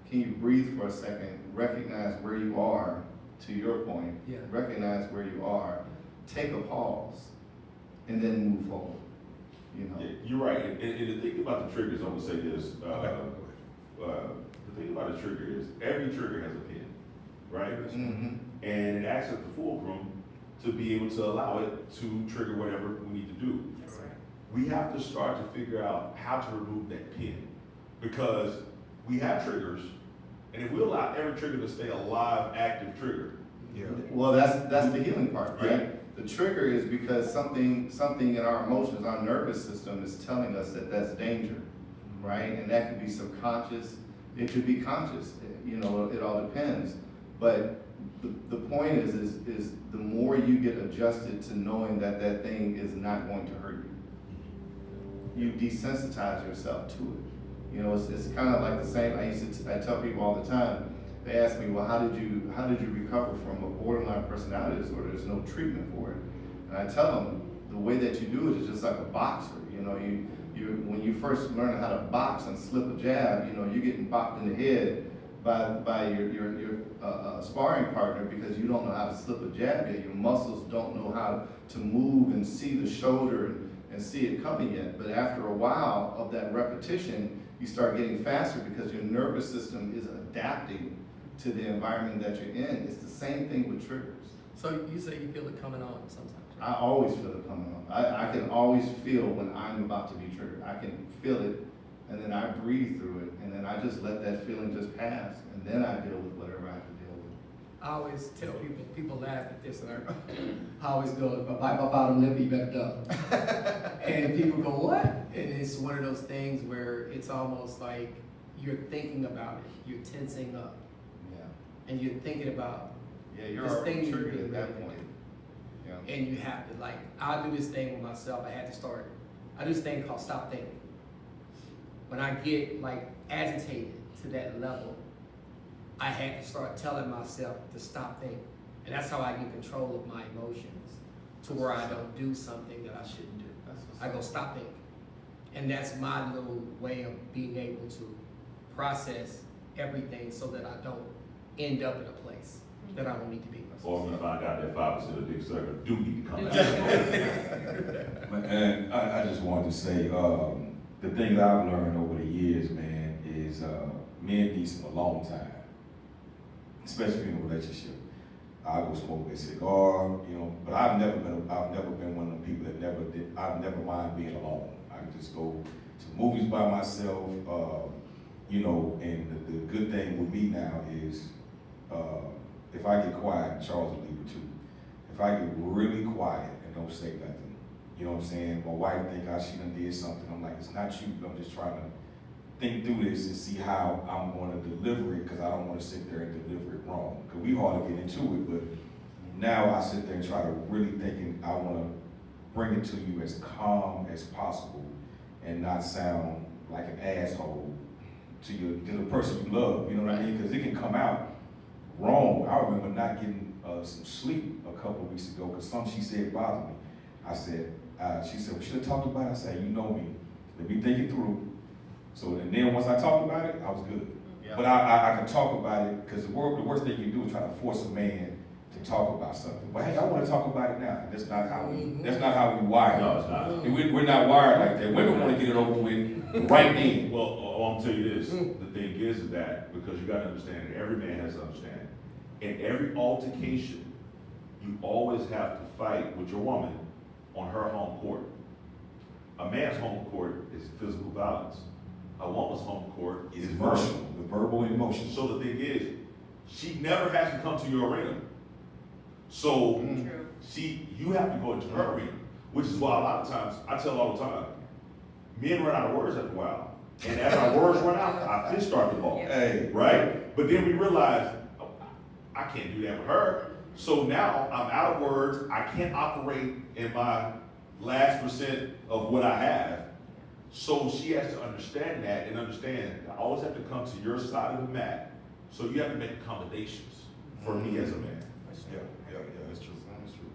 Can you breathe for a second? Recognize where you are. To your point, recognize where you are. Take a pause, and then move forward. You know. Yeah, you're right. And the thing about the triggers, I'm gonna say this. The thing about a trigger is every trigger has a pin, right? Mm-hmm. And it acts as the fulcrum to be able to allow it to trigger whatever we need to do. That's right. We have to start to figure out how to remove that pin because we have triggers, and if we allow every trigger to stay a live, active trigger, Well, that's the healing part, right? Yeah. The trigger is because something in our emotions, our nervous system is telling us that that's danger, right? And that could be subconscious, it could be conscious, you know, it all depends. But the point is the more you get adjusted to knowing that that thing is not going to hurt you, you desensitize yourself to it. You know, it's kind of like the same. I tell people all the time. They ask me, well, how did you recover from a borderline personality disorder? There's no treatment for it. And I tell them, the way that you do it is just like a boxer. You know, when you first learn how to box and slip a jab, you know, you're getting bopped in the head by your sparring partner because you don't know how to slip a jab yet. Your muscles don't know how to move and see the shoulder and see it coming yet. But after a while of that repetition, you start getting faster because your nervous system is adapting to the environment that you're in. It's the same thing with triggers. So you say you feel it coming on sometimes, right? I always feel it coming on. I can always feel when I'm about to be triggered. I can feel it, and then I breathe through it, and then I just let that feeling just pass, and then I deal with whatever I have to deal with. I always tell people laugh at this, and I always go, if I bite my bottom lip, you better duck. And people go, what? And it's one of those things where it's almost like you're thinking about it, you're tensing up, Yeah. and you're thinking about Yeah, you're this already thing you're triggered getting at ready that to point. do. Yeah. And you have to, like, I do this thing with myself, I do this thing called stop thinking. When I get like agitated to that level, I had to start telling myself to stop thinking. And that's how I get control of my emotions, to where I don't do something that I shouldn't do. That's what's I go up. stop thinking. And that's my little way of being able to process everything so that I don't end up in a place that I don't need to be. Or we find out that 5% of Dick Circle do need to come out. And I just wanted to say, the thing that I've learned over the years, man, is men need some alone time, especially in a relationship. I go smoke a cigar, you know, but I've never been one of the people that I've never mind being alone. I can just go to movies by myself, you know, and the good thing with me now is, if I get quiet, Charles will leave it too. If I get really quiet and don't say nothing, you know what I'm saying? My wife think she done did something. I'm like, it's not you. I'm just trying to think through this and see how I'm going to deliver it because I don't want to sit there and deliver it wrong. Because we hardly get into it, but now I sit there and try to really think, and I want to bring it to you as calm as possible and not sound like an asshole to the person you love. You know what I mean? Because it can come out wrong. I remember not getting some sleep a couple of weeks ago because something she said bothered me. I said, she said, we should have talked about it. I said, you know me. Let me think it through. So, and then once I talked about it, I was good. Yeah. But I can talk about it because the worst thing you do is try to force a man to talk about something. Well, hey, I want to talk about it now. That's not how we wired. No, it's not. And we're not wired like that. Women want to get it over with right then. Well, I'm gonna tell you this, the thing is that, because you gotta understand that every man has to understand, in every altercation, you always have to fight with your woman on her home court. A man's home court is physical violence. A woman's home court is Emotional, the verbal and emotional. So the thing is, she never has to come to your arena. So True. you have to go into her arena, which is why a lot of times, I tell all the time, men run out of words after a while. And as our words run out, our fists start to ball. Yeah. Hey, Right? But then we realize, oh, I can't do that with her. So now I'm out of words. I can't operate in my last percent of what I have. So she has to understand that and understand I always have to come to your side of the mat. So you have to make accommodations for me as a man. yeah, that's true. That's true.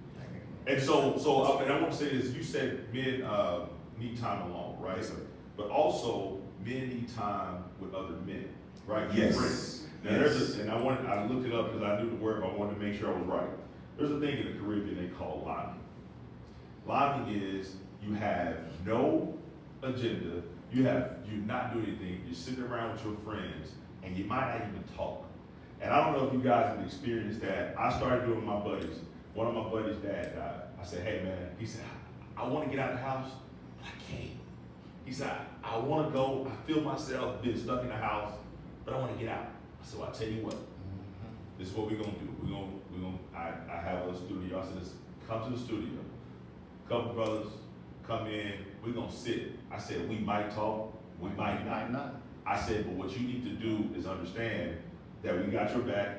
And so and I want to say this, you said men need time alone, right? Yes, sir. But also men need time with other men, right? Yes. Friends. Now Yes. I looked it up because I knew the word, but I wanted to make sure I was right. There's a thing in the Caribbean they call lobbying. Lobbying is you have no agenda, you're not doing anything, you're sitting around with your friends, and you might not even talk. And I don't know if you guys have experienced that. I started doing with my buddies. One of my buddies' dad died. I said, hey man, he said, I want to get out of the house, but I can't. He said, I want to go, I feel myself being stuck in the house, but I want to get out. I said, well, I'll tell you what, this is what we're going to do. I have a studio. I said, let's come to the studio. Couple brothers come in, we're going to sit. I said, we might talk, we might not. I said, but what you need to do is understand that we got your back,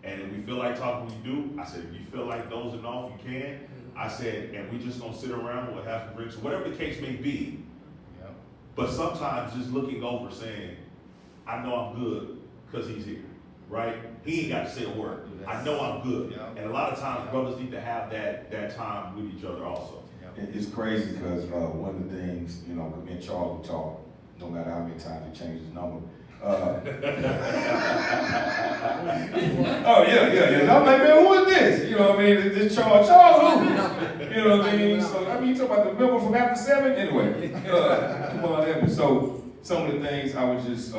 and if we feel like talking, we do. I said, if you feel like dozing off, you can. I said, and we just gonna sit around, we'll have some drinks, whatever the case may be. Yeah. But sometimes just looking over saying, I know I'm good because he's here, right? he ain't got to say a word. I know I'm good. Yeah. And a lot of times, brothers need to have that time with each other also. It's crazy because one of the things, you know, me and Charles will talk, no matter how many times he changed his number. Oh yeah. I'm like, man, who is this? You know what I mean? This Charles who? You know what I mean? So I mean, you talk about the member from after 7? Anyway, come on, Evan. So some of the things I would just,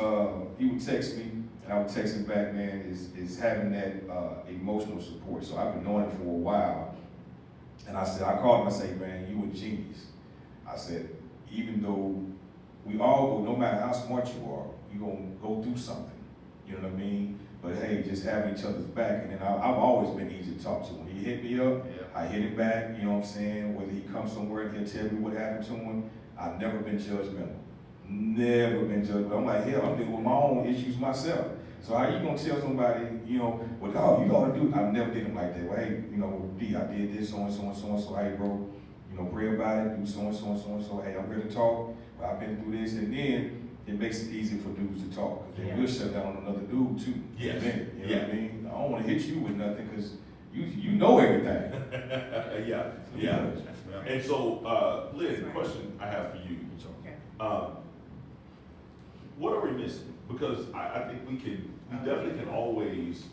he would text me, and I would text him back, man, is having that emotional support. So I've been knowing it for a while. And I called him, I said, man, you a genius. I said, even though we all go, no matter how smart you are, you're gonna go through something. You know what I mean? But hey, just having each other's back. And then I've always been easy to talk to. When he hit me up, I hit him back, you know what I'm saying? Whether he comes somewhere and he'll tell me what happened to him, I've never been judgmental. Never been judgmental. I'm like, hell, I'm dealing with my own issues myself. So how you gonna tell somebody, you know, well, oh, you gotta do, I never did him like that. Well, hey, you know, D, I did this, so and so and so and so. Hey, bro, you know, pray about it, do so and so and so and so. Hey, I'm here to talk. Well, I've been through this, and then it makes it easy for dudes to talk. Because they will shut down another dude too. Yes. You know what I mean? I don't want to hit you with nothing because you know everything. Yeah. And so, Liz, the question I have for you. What are we missing? Because I think we definitely can always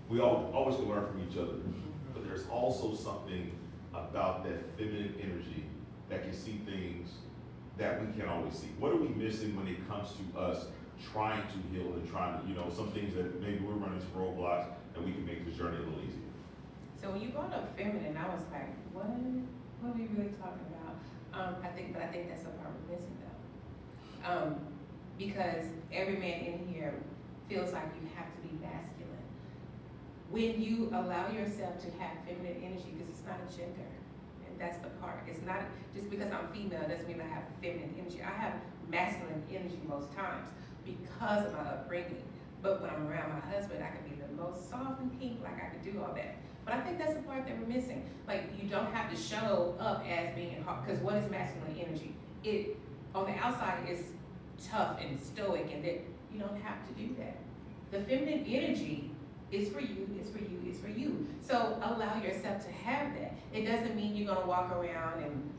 can learn from each other. But there's also something about that feminine energy that can see things that we can't always see. What are we missing when it comes to us trying to heal and trying to, you know, some things that maybe we're running into roadblocks and we can make this journey a little easier? So when you brought up feminine, I was like, what are we really talking about? I think that's the part we're missing though. Because every man in here feels like you have to be masculine. When you allow yourself to have feminine energy, because it's not a gender, and that's the part. It's not, just because I'm female doesn't mean I have feminine energy. I have masculine energy most times because of my upbringing. But when I'm around my husband, I can be the most soft and pink, like I can do all that. But I think that's the part that we're missing. Like, you don't have to show up as being hard, because what is masculine energy? It, on the outside, is tough and stoic, and that you don't have to do that. The feminine energy is for you, it's for you, it's for you. So allow yourself to have that. It doesn't mean you're gonna walk around and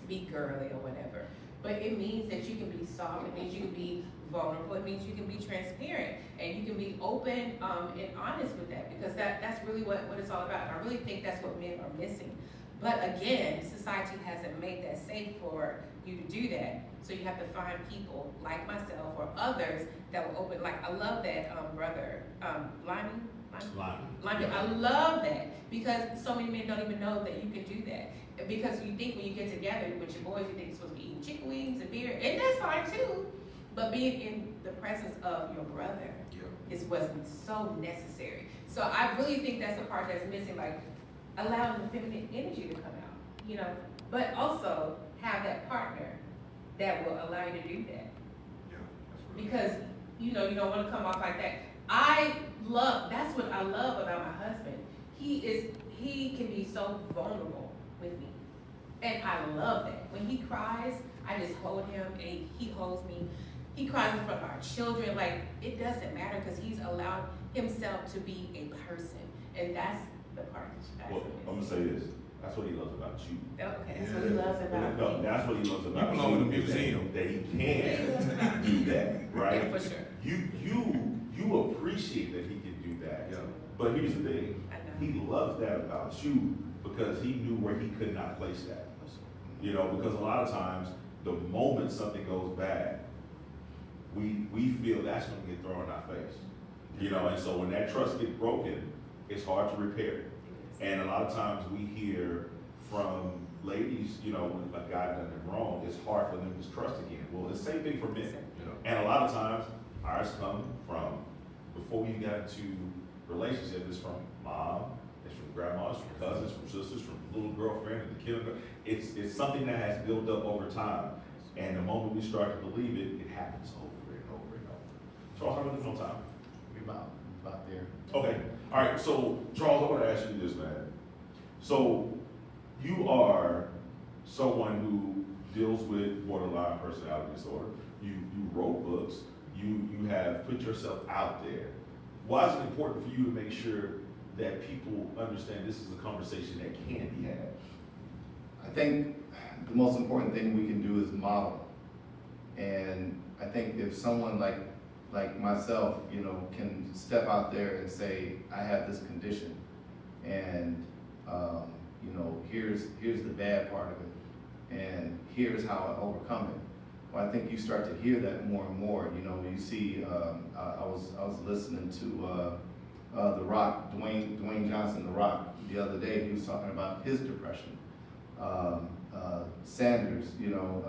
be girly or whatever, but it means that you can be soft, it means you can be vulnerable, it means you can be transparent, and you can be open and honest with that, because that's really what it's all about. And I really think that's what men are missing. But again, society hasn't made that safe for you to do that. So you have to find people like myself or others that will open. Like, I love that brother, Limey. I love that, because so many men don't even know that you can do that. Because you think when you get together with your boys, you think you're supposed to be eating chicken wings and beer, and that's fine too. But being in the presence of your brother is what's so necessary. So I really think that's the part that's missing, like allowing the feminine energy to come out, you know, but also have that partner that will allow you to do that. Because, you know, you don't want to come off like that. That's what I love about my husband. He can be so vulnerable with me. And I love that. When he cries, I just hold him and he holds me. He cries in front of our children. Like, it doesn't matter, because he's allowed himself to be a person. And that's the part that's Well, I'm gonna say this. That's what he loves about you. okay, that's what he loves about No, me. that's what he loves about You belong in the is museum. That he can do that, right? Yeah, for sure. You appreciate that he can do that. Yeah. But here's the thing. I know. He loves that about you because he knew where he could not place that. You know, because a lot of times, the moment something goes bad, we feel that's going to get thrown in our face. You know, and so when that trust gets broken, it's hard to repair it. And a lot of times we hear from ladies, you know, when a guy done it wrong, it's hard for them to trust again. Well, it's the same thing for men. And a lot of times, ours come from, before we got into relationship, it's from mom, it's from grandma, it's from cousins, from sisters, from little girlfriend, the kindergarten. It's something that has built up over time. And the moment we start to believe it, it happens over and over and over. Charles, how are we doing on time? We about there. Okay, all right, so Charles, I want to ask you this, man. So you are someone who deals with borderline personality disorder. You wrote books, you have put yourself out there. why is it important for you to make sure that people understand this is a conversation that can be had? I think the most important thing we can do is model. And I think if someone like myself, you know, can step out there and say, I have this condition, and you know, here's the bad part of it, and here's how I overcome it. Well, I think you start to hear that more and more. You know, you see, I was listening to The Rock, Dwayne Johnson, The Rock, the other day. He was talking about his depression. Sanders, you know,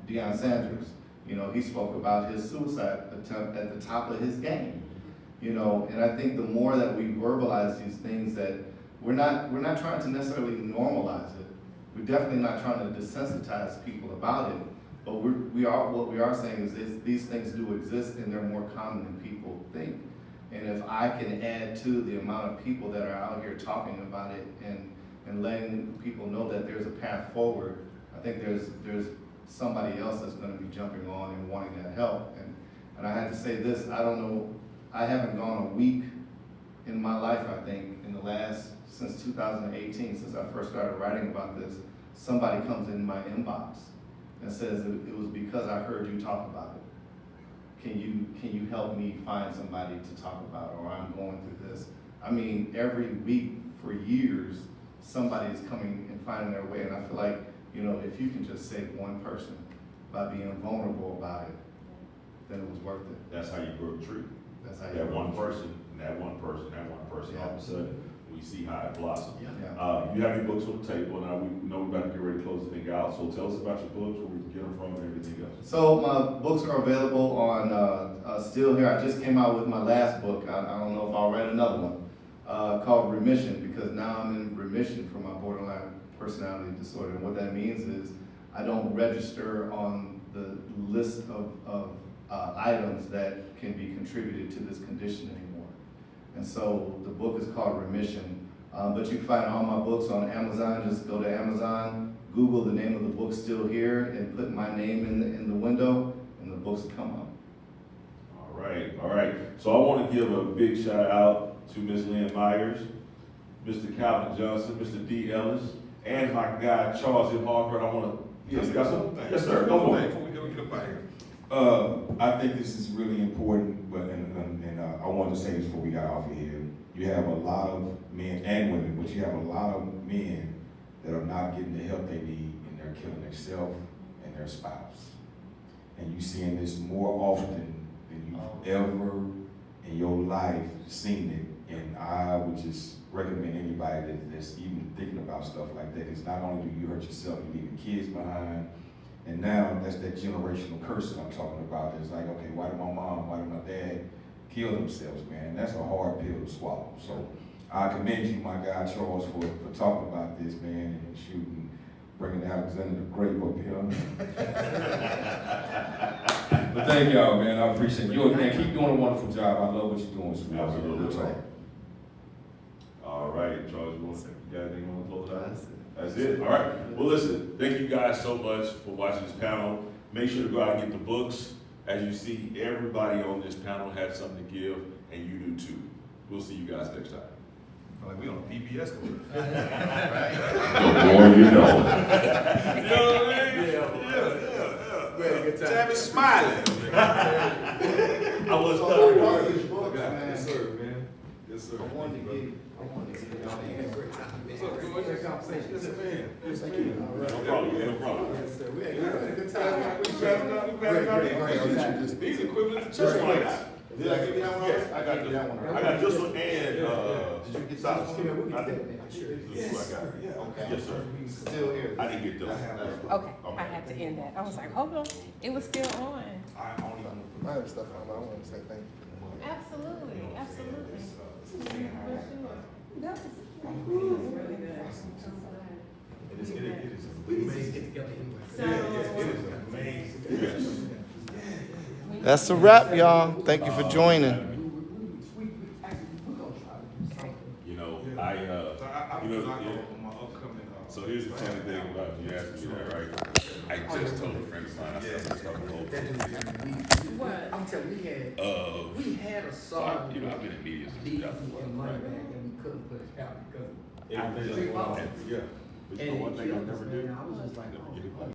Deion Sanders, you know, he spoke about his suicide attempt at the top of his game. You know, and I think the more that we verbalize these things, that we're not trying to necessarily normalize it. We're definitely not trying to desensitize people about it. But what we are saying is these things do exist, and they're more common than people think. And if I can add to the amount of people that are out here talking about it and letting people know that there's a path forward, I think there's somebody else that's going to be jumping on and wanting that help. And I had to say this, I don't know, I haven't gone a week in my life, I think, since 2018, since I first started writing about this, somebody comes in my inbox and says it was because I heard you talk about it. Can you help me find somebody to talk about, or I'm going through this? I mean, every week for years, somebody is coming and finding their way, and I feel like, you know, if you can just save one person by being vulnerable about it, then it was worth it. That's how you grow a tree. That's how you That grow one a tree. person, that one person, all of a sudden, we see how it blossoms. Yeah. You have your books on the table, now we know we're about to get ready to close the thing out, so tell us about your books, where we can get them from, and everything else. So my books are available on Still Here. I just came out with my last book. I don't know if I'll write another one called Remission, because now I'm in remission from my borderline personality disorder. And what that means is I don't register on the list of items that can be contributed to this condition anymore. And so the book is called Remission. But you can find all my books on Amazon. Just go to Amazon, Google the name of the book Still Here, and put my name in the window, and the books come up. All right. So I want to give a big shout out to Ms. Lynn Myers, Mr. Calvin Johnson, Mr. D. Ellis, and my guy Charles M. Harvard. I want to. Yes, got some? Yes, sir. Go for it. Before we get up out here. I think this is really important, but I wanted to say this before we got off of here. You have a lot of men and women, but you have a lot of men that are not getting the help they need, and they're killing themselves and their spouse. And you're seeing this more often than you've ever in your life seen it. And I would just recommend anybody that's even thinking about stuff like that, is not only do you hurt yourself, you're leaving kids behind. And now that's that generational curse that I'm talking about. It's like, okay, why did my mom, why did my dad kill themselves, man? That's a hard pill to swallow. So I commend you, my guy Charles, for talking about this, man, and shooting, bringing Alexander the Great up here. But thank y'all, man. I appreciate you. Man, keep doing a wonderful job. I love what you're doing, sweetheart. Absolutely. All right, Charles, you got anything you want to close out? That's it. All right. Well, listen, thank you guys so much for watching this panel. Make sure to go out and get the books. As you see, everybody on this panel has something to give, and you do too. We'll see you guys next time. Like we on a PBS commercial. The more you know. You know what I mean? Yeah. We had a good time. Tab is smiling. I was Yes, sir, man. Yes, sir. I wanted to get y'all to have a great time, man. What's up, George? Great conversation. Yes, man. Yes, Thank man. you. All right. No problem, no problem. Yes, sir. We had a good time. Great. He's equivalent to church like. Did I give you that one? Yes. I got you that one. I got this one and, Did you get South this Street. Yeah, we I can think do that, sure. this is what I got. Yeah. Okay. Yes, sir. Still here. I didn't get those. Okay, I had to end that. I was like, hold on, it was still on. I only. I have stuff on. I want to say thank you. Absolutely, absolutely. It is We need to get together anyway. amazing. That's a wrap, y'all. Thank you for joining. You know, I you know, my upcoming. so here's the funny thing about you asked me that, right? I just told a friend of mine, I said, I'm gonna start a whole with that dude, man. What? I'm telling you, Of, we had a so song. you know, I've been in media since Beat 2012. and Moneybag, and we couldn't put it out because Everything's Three going on. balls. Yeah. and it killed us, man. I was just like, oh.